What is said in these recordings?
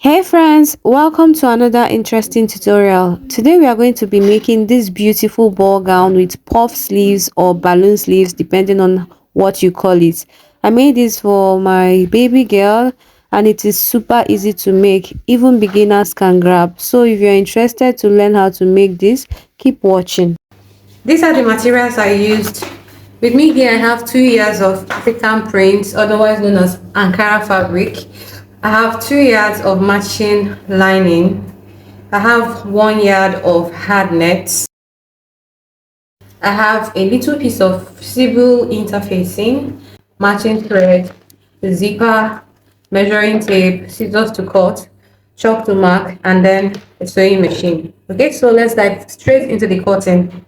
Hey friends, welcome to another interesting tutorial. Today we are going to be making this beautiful ball gown with puff sleeves or balloon sleeves depending on what you call it. I made this for my baby girl and it is super easy to make. Even beginners can grab. So if you're interested to learn how to make this, keep watching. These are the materials I used. With me here, I have 2 yards of African print, otherwise known as Ankara fabric. I have 2 yards of matching lining. I have 1 yard of hard net. I have a little piece of civil interfacing, matching thread, zipper, measuring tape, scissors to cut, chalk to mark, and then a sewing machine. Okay, so let's dive straight into the cutting.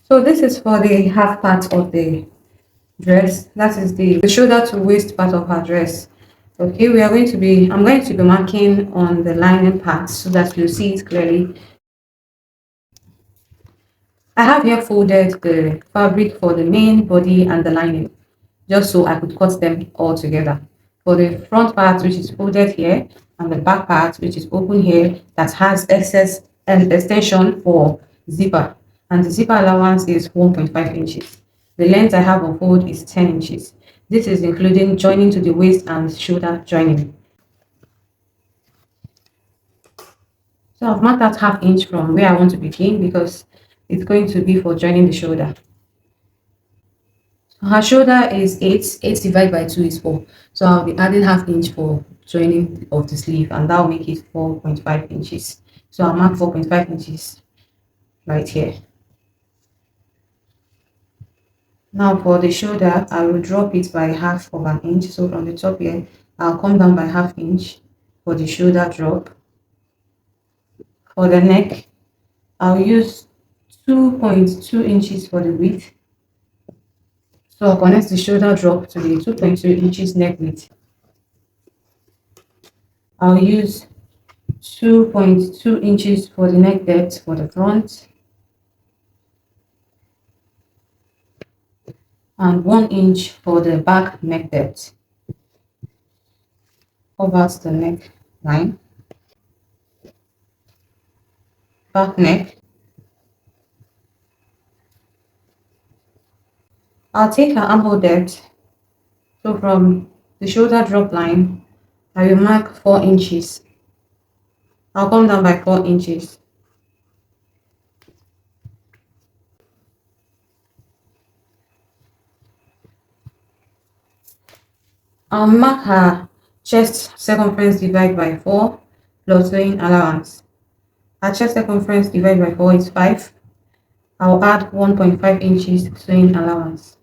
So this is for the half part of the dress. That is the shoulder to waist part of her dress. Okay, I'm going to be marking on the lining part so that you see it clearly. I have here folded the fabric for the main body and the lining, just so I could cut them all together. For the front part, which is folded here, and the back part, which is open here, that has excess and extension for zipper. And the zipper allowance is 1.5 inches. The length I have on fold is 10 inches. This is including joining to the waist and shoulder joining. So I've marked out half inch from where I want to begin because it's going to be for joining the shoulder. Her shoulder is 8. 8 divided by 2 is 4. So I'll be adding half inch for joining of the sleeve, and that will make it 4.5 inches. So I'll mark 4.5 inches right here. Now for the shoulder, I will drop it by half of an inch. So from the top here, I'll come down by half inch for the shoulder drop. For the neck, I'll use 2.2 inches for the width. So I'll connect the shoulder drop to the 2.2 inches neck width. I'll use 2.2 inches for the neck depth for the front and 1 inch for the back neck depth. Covers the neck line, back neck. I'll take her armhole depth. So from the shoulder drop line, I will mark 4 inches. I'll come down by 4 inches. I'll mark her chest circumference divided by 4 plus sewing allowance. Her chest circumference divided by 4 is 5. I'll add 1.5 inches sewing allowance.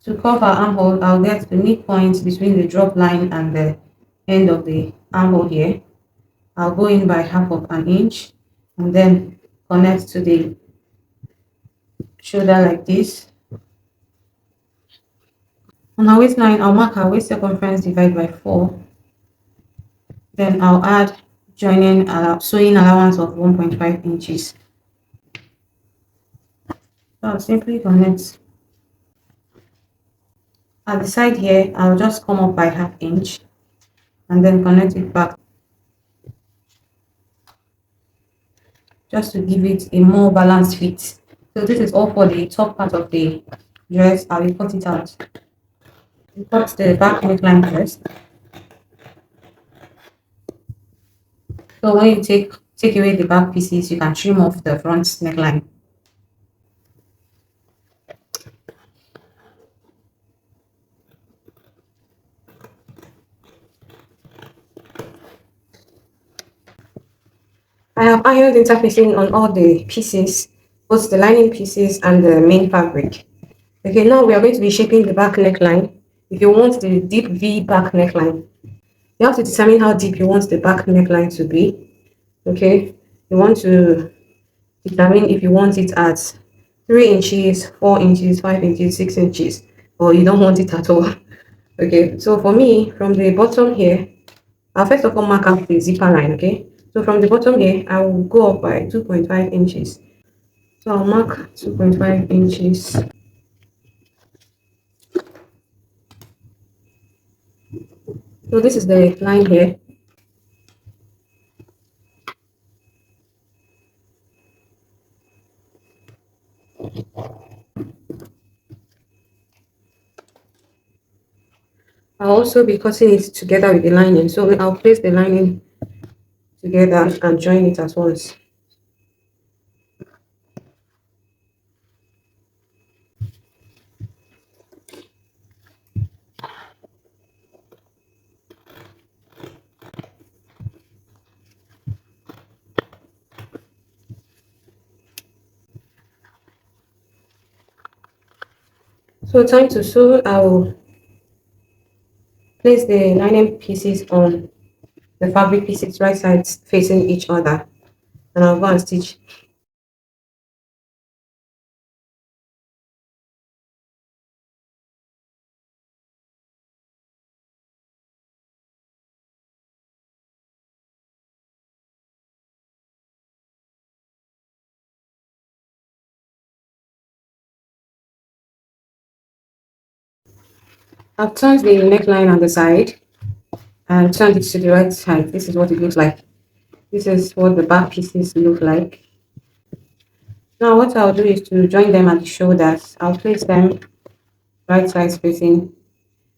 To cover armhole, I'll get the midpoint between the drop line and the end of the armhole here. I'll go in by half of an inch and then connect to the shoulder like this. On our waistline, I'll mark our waist circumference divided by 4. Then I'll add sewing allowance of 1.5 inches. So I'll simply connect. At the side here, I'll just come up by half inch and then connect it back, just to give it a more balanced fit. So this is all for the top part of the dress. I will cut it out. We cut the back neckline first. So when you take away the back pieces, you can trim off the front neckline. I have ironed interfacing on all the pieces, both the lining pieces and the main fabric. Okay, now we are going to be shaping the back neckline. If you want the deep V back neckline, you have to determine how deep you want the back neckline to be. Okay, you want to determine if you want it at 3 inches, 4 inches, 5 inches, 6 inches, or you don't want it at all. Okay, so for me, from the bottom here, I'll first of all mark out the zipper line. Okay, so from the bottom here, I will go up by 2.5 inches. So I'll mark 2.5 inches. So this is the line here. I'll also be cutting it together with the lining. So I'll place the lining together and join it at once. So time to sew. I will place the lining pieces on the fabric pieces right sides facing each other, and I'll go and stitch. I've turned the neckline on the side and turned it to the right side. This is what it looks like. This is what the back pieces look like. Now what I'll do is to join them at the shoulders. I'll place them right sides facing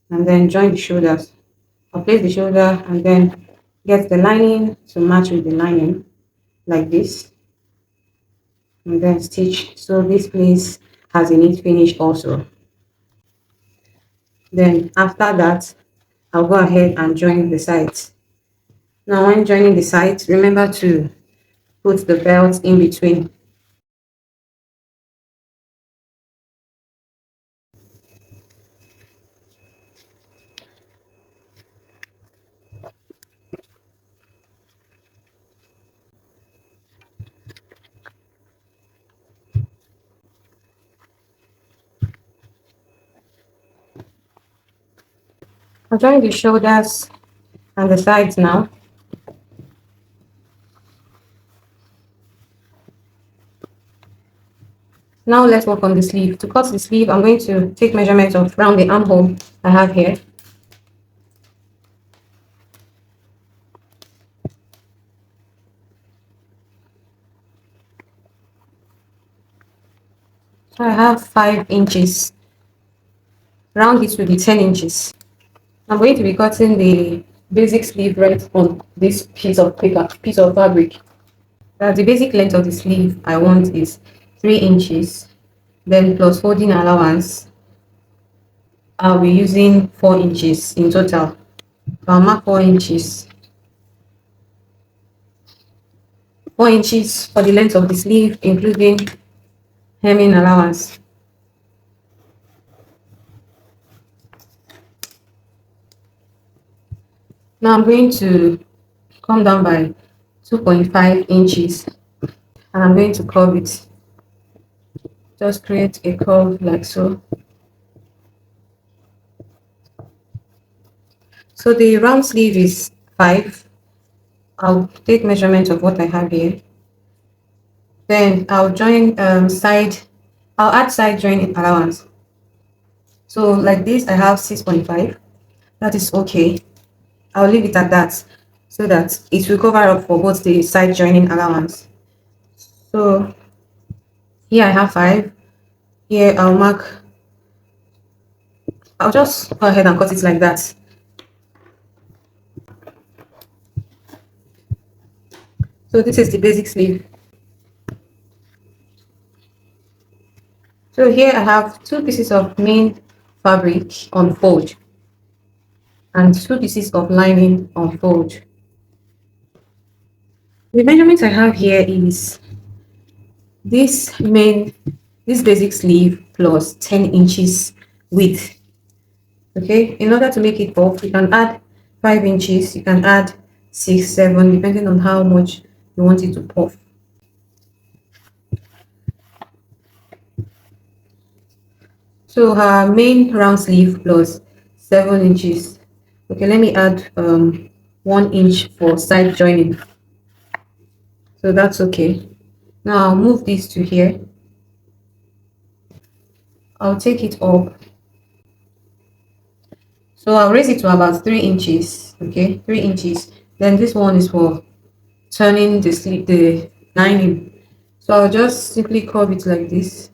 and then join the shoulders. I'll place the shoulder and then get the lining to match with the lining like this and then stitch. So this place has a neat finish also. Then after that, I'll go ahead and join the sides. Now when joining the sides, remember to put the belt in between. I'll join the shoulders and the sides now. Now let's work on the sleeve. To cut the sleeve, I'm going to take measurements of around the armhole I have here. So I have 5 inches. Round it will be 10 inches. I'm going to be cutting the basic sleeve right on this piece of paper, piece of fabric. The basic length of the sleeve I want is 3 inches. Then plus folding allowance, I'll be using 4 inches in total. So I'll mark 4 inches. 4 inches for the length of the sleeve, including hemming allowance. Now I'm going to come down by 2.5 inches and I'm going to curve it. Just create a curve like so. So the round sleeve is 5. I'll take measurement of what I have here. Then I'll join I'll add side joining allowance. So like this, I have 6.5. That is okay. I'll leave it at that so that it will cover up for both the side joining allowance. So here I have 5. Here I'll just go ahead and cut it like that. So this is the basic sleeve. So here I have 2 pieces of main fabric on fold and 2 pieces of lining on fold. The measurement I have here is this this basic sleeve plus 10 inches width. Okay, in order to make it puff, you can add 5 inches, you can add 6, 7, depending on how much you want it to puff. So her main round sleeve plus 7 inches. Okay, let me add 1 inch for side joining. So that's okay. Now I'll move this to here. I'll take it up. So I'll raise it to about 3 inches. Okay, 3 inches. Then this one is for turning the lining. So I'll just simply curve it like this.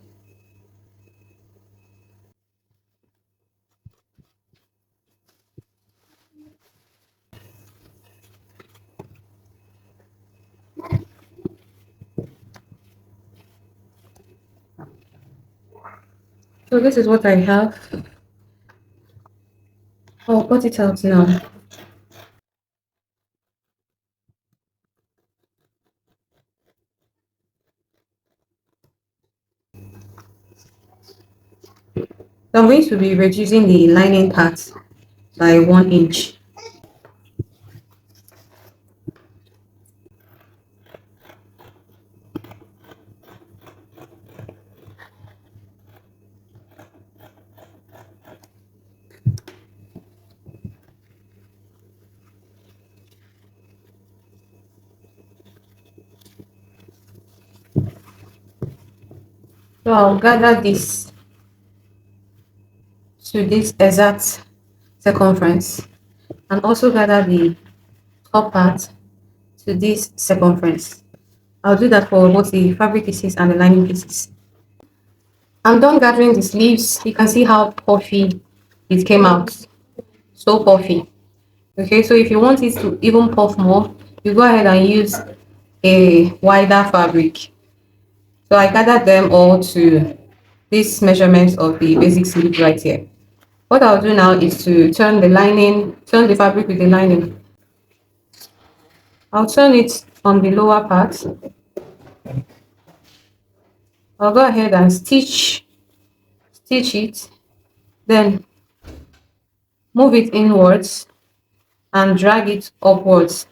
So this is what I have. I'll cut it out now. So I'm going to be reducing the lining part by 1 inch. So I'll gather this to this exact circumference and also gather the top part to this circumference. I'll do that for both the fabric pieces and the lining pieces. I'm done gathering the sleeves. You can see how puffy it came out. So puffy. Okay, so if you want it to even puff more, you go ahead and use a wider fabric. So I gathered them all to these measurements of the basic sleeve right here. What I'll do now is to turn the fabric with the lining. I'll turn it on the lower part. I'll go ahead and stitch it, then move it inwards and drag it upwards.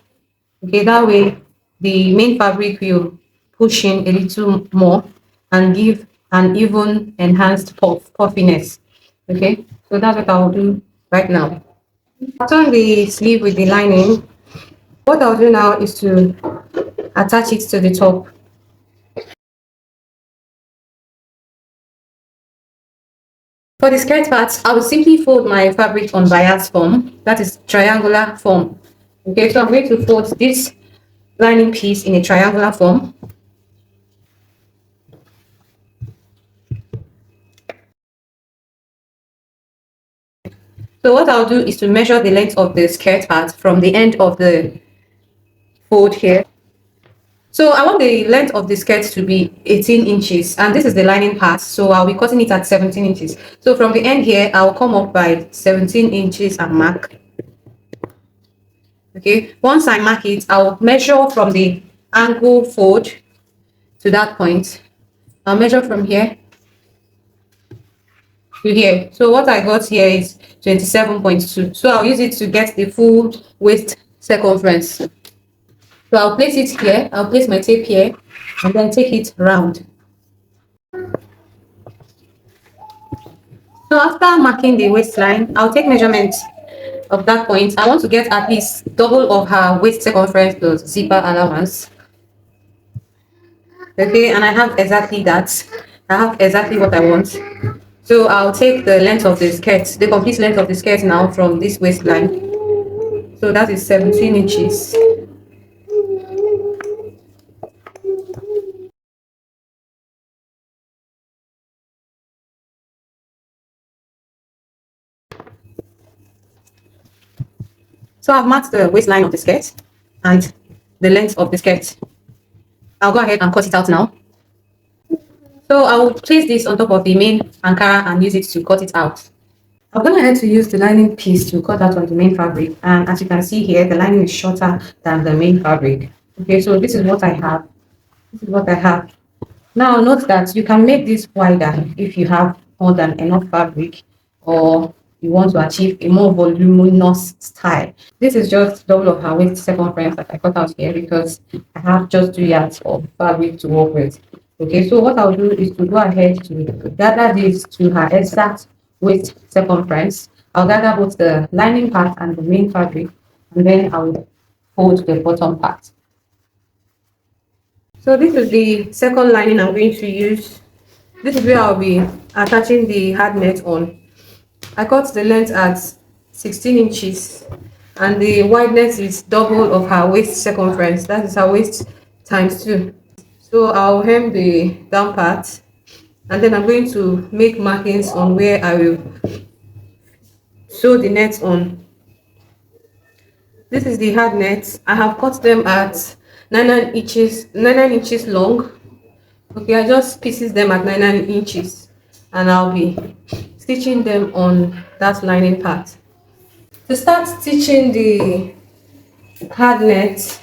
Okay, that way the main fabric will push in a little more and give an even enhanced puffiness. Okay, so that's what I'll do right now. I'll turn the sleeve with the lining. What I'll do now is to attach it to the top. For the skirt part, I will simply fold my fabric on bias form, that is triangular form. Okay, so I'm going to fold this lining piece in a triangular form. So what I'll do is to measure the length of the skirt part from the end of the fold here. So I want the length of the skirt to be 18 inches and this is the lining part, so I'll be cutting it at 17 inches. So from the end here, I'll come up by 17 inches and mark. Okay, once I mark it, I'll measure from the angle fold to that point. I'll measure from here to here. So what I got here is 27.2. So I'll use it to get the full waist circumference. So I'll place it here. I'll place my tape here and then take it round. So after marking the waistline, I'll take measurements of that point. I want to get at least double of her waist circumference plus zipper allowance. Okay, and I have exactly that. I have exactly what I want. So I'll take the length of the skirt, the complete length of the skirt now from this waistline. So that is 17 inches. So I've marked the waistline of the skirt and the length of the skirt. I'll go ahead and cut it out now. So I will place this on top of the main Ankara and use it to cut it out. I'm going ahead to use the lining piece to cut out on the main fabric, and as you can see here, the lining is shorter than the main fabric. Okay, so this is what I have. This is what I have. Now note that you can make this wider if you have more than enough fabric or you want to achieve a more voluminous style. This is just double of her waist circumference that I cut out here because I have just 2 yards of fabric to work with. Okay, so what I'll do is to go ahead to gather this to her exact waist circumference. I'll gather both the lining part and the main fabric, and then I'll fold the bottom part. So this is the second lining I'm going to use. This is where I'll be attaching the hard net on. I cut the length at 16 inches, and the wideness is double of her waist circumference. That is her waist times 2. So I'll hem the down part, and then I'm going to make markings on where I will sew the net on. This is the hard net. I have cut them at 9 inches long. Okay, I just pieces them at 9 inches, and I'll be stitching them on that lining part. To start stitching the hard net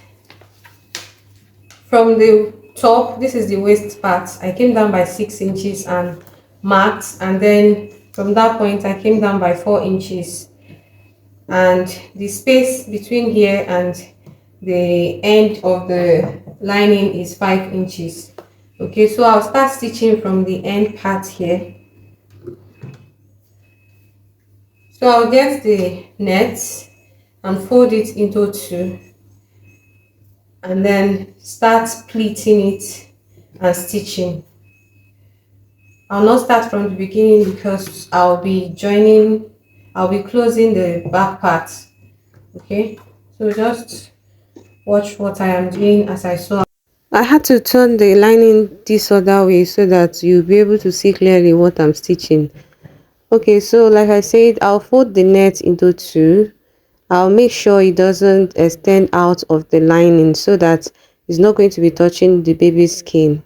from the top, this is the waist part. I came down by 6 inches and marked, and then from that point I came down by 4 inches, and the space between here and the end of the lining is 5 inches. Okay, so I'll start stitching from the end part here. So I'll get the net and fold it into 2, and then start pleating it and stitching. I'll not start from the beginning because I'll be closing the back part. Okay, so just watch what I am doing as I sew. I had to turn the lining this other way so that you'll be able to see clearly what I'm stitching. Okay, so like I said, I'll fold the net into 2. I'll make sure it doesn't extend out of the lining so that it's not going to be touching the baby's skin.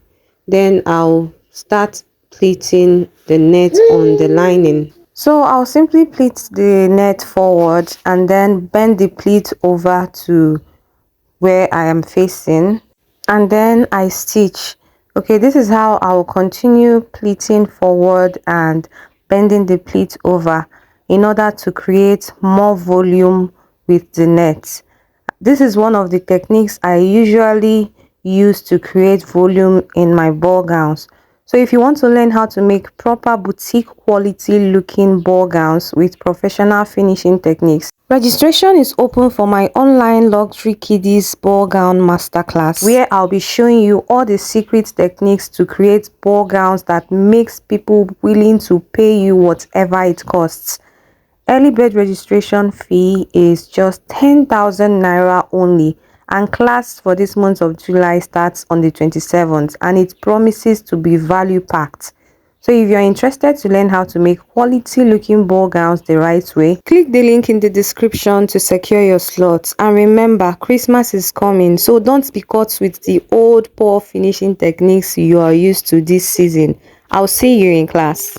Then I'll start pleating the net on the lining. So I'll simply pleat the net forward and then bend the pleat over to where I am facing, and then I stitch. Okay, this is how I will continue pleating forward and bending the pleat over in order to create more volume with the net. This is one of the techniques I usually use to create volume in my ball gowns. So if you want to learn how to make proper boutique quality looking ball gowns with professional finishing techniques, registration is open for my online luxury kiddies ball gown masterclass, where I'll be showing you all the secret techniques to create ball gowns that makes people willing to pay you whatever it costs. Early bird registration fee is just 10,000 naira only, and class for this month of July starts on the 27th, and it promises to be value packed. So if you're interested to learn how to make quality looking ball gowns the right way, click the link in the description to secure your slots. And remember, Christmas is coming, so don't be caught with the old poor finishing techniques you are used to this season. I'll see you in class.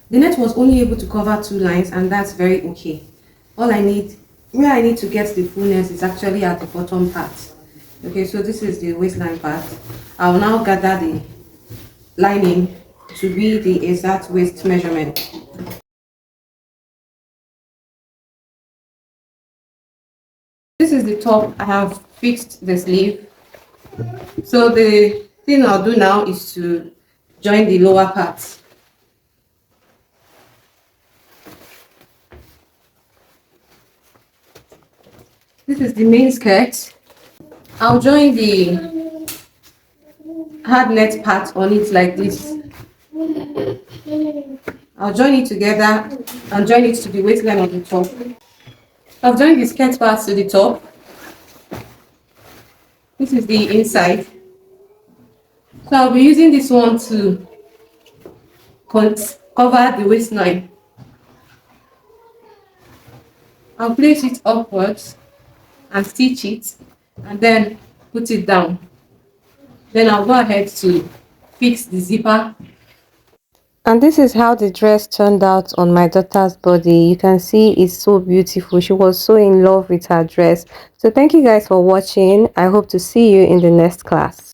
The net was only able to cover 2 lines, and that's very okay. Where I need to get the fullness is actually at the bottom part. Okay, so this is the waistline part. I will now gather the lining to be the exact waist measurement. This is the top. I have fixed the sleeve. So the thing I'll do now is to join the lower part. This is the main skirt. I'll join the hard net part on it like this. I'll join it together and join it to the waistline on the top. I've joined the skirt part to the top. This is the inside. So I'll be using this one to cover the waistline. I'll place it upwards and stitch it, and then put it down. Then I'll go ahead to fix the zipper. And this is how the dress turned out on my daughter's body. You can see it's so beautiful. She was so in love with her dress. So thank you guys for watching. I hope to see you in the next class.